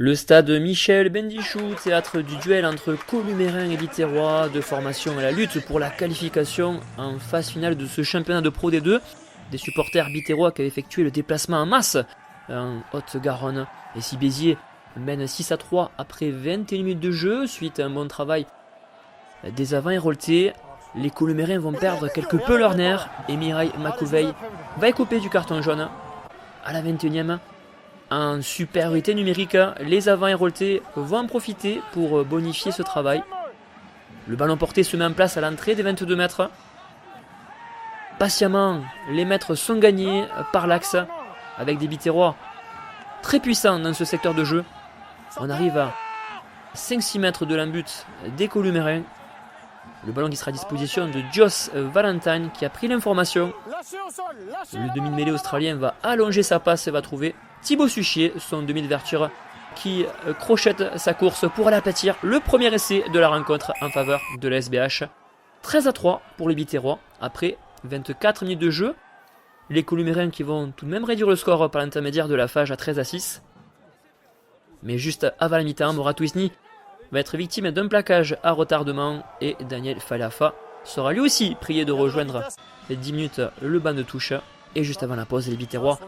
Le stade Michel Bendichou, théâtre du duel entre Columérin et Biterrois, de formation à la lutte pour la qualification en phase finale de ce championnat de Pro D2. Des supporters biterrois qui avaient effectué le déplacement en masse en Haute-Garonne. Et si Béziers mène 6-3 après 21 minutes de jeu, suite à un bon travail des avants héroltés, les Columérins vont perdre quelque peu leur nerf et Mireille Macouveil va écoper du carton jaune à la 21e. En supériorité numérique, les avants héroltés vont en profiter pour bonifier ce travail. Le ballon porté se met en place à l'entrée des 22 mètres. Patiemment, les mètres sont gagnés par l'axe avec des Biterrois très puissants dans ce secteur de jeu. On arrive à 5-6 mètres de l'embut des Columérins. Le ballon qui sera à disposition de Joss Valentine qui a pris l'information. Le demi-mêlée australien va allonger sa passe et va trouver Thibaut Suchier, son demi d'ouverture, qui crochette sa course pour aller aplatir le premier essai de la rencontre en faveur de la SBH. 13-3 pour les Biterrois après 24 minutes de jeu. Les Columérins qui vont tout de même réduire le score par l'intermédiaire de la Fage à 13-6. Mais juste avant la mi-temps, Moratou Isni va être victime d'un plaquage à retardement et Daniel Falafa sera lui aussi prié de rejoindre 10 minutes le banc de touche. Et juste avant la pause, les Biterrois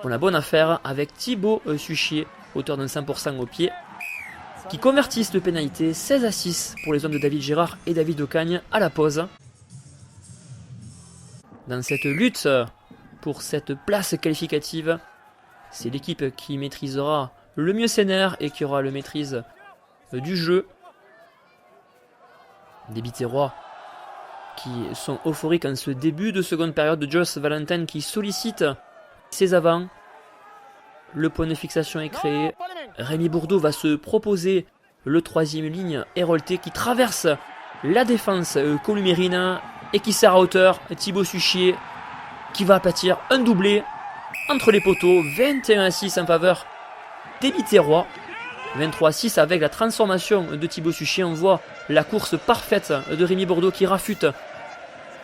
ont la bonne affaire avec Thibaut Suchier, auteur d'un 100% au pied, qui convertissent le pénalité 16-6 pour les hommes de David Gérard et David Ocagne à la pause. Dans cette lutte pour cette place qualificative, c'est l'équipe qui maîtrisera le mieux ses nerfs et qui aura le maîtrise du jeu. Des Biterrois qui sont euphoriques en ce début de seconde période de Joss Valentine qui sollicite ses avants. Le point de fixation est créé. Rémi Bourdeau va se proposer le troisième ligne hérolté qui traverse la défense columérine et qui sert à hauteur. Thibaut Suchier qui va aplatir un doublé entre les poteaux. 21-6 en faveur des Biterrois. 23-6 avec la transformation de Thibaut Suchier. On voit la course parfaite de Rémi Bourdeau qui rafute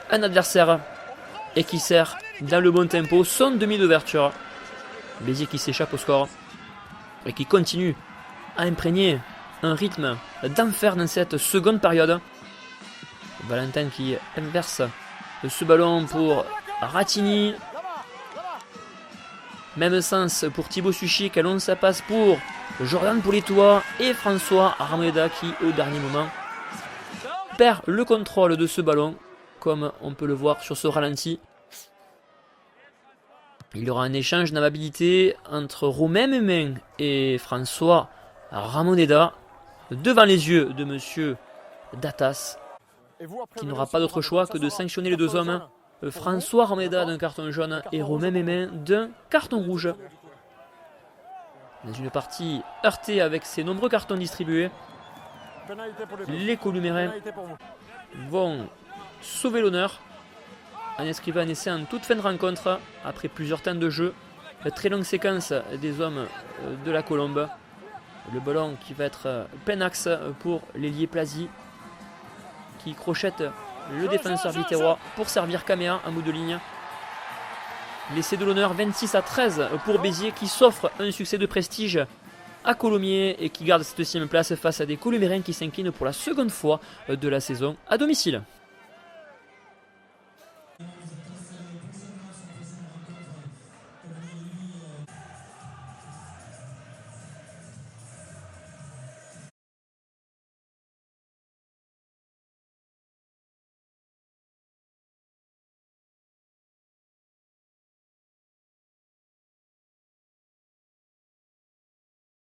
un adversaire et qui sert dans le bon tempo son demi d'ouverture. Béziers qui s'échappe au score et qui continue à imprégner un rythme d'enfer dans cette seconde période. Valentin qui inverse ce ballon pour Ratigny. Même sens pour Thibaut Suchier qui allonge sa passe pour Jordan Politois et François Armeda qui au dernier moment perd le contrôle de ce ballon comme on peut le voir sur ce ralenti. Il y aura un échange d'amabilité entre Romain Mémin et François Ramoneda devant les yeux de monsieur Datas qui n'aura pas d'autre choix que de sanctionner les deux hommes. François Ramoneda d'un carton jaune et Romain Mémin d'un carton rouge. Dans une partie heurtée avec ses nombreux cartons distribués, les Columérins vont sauver l'honneur en inscrivant un essai en toute fin de rencontre après plusieurs temps de jeu. La très longue séquence des hommes de la Colombe. Le ballon qui va être plein axe pour l'ailier Plazy qui crochette le défenseur biterrois pour servir Caméa en bout de ligne. L'essai de l'honneur 26-13 pour Béziers qui s'offre un succès de prestige à Colomiers et qui garde cette deuxième place face à des Columérins qui s'inclinent pour la seconde fois de la saison à domicile.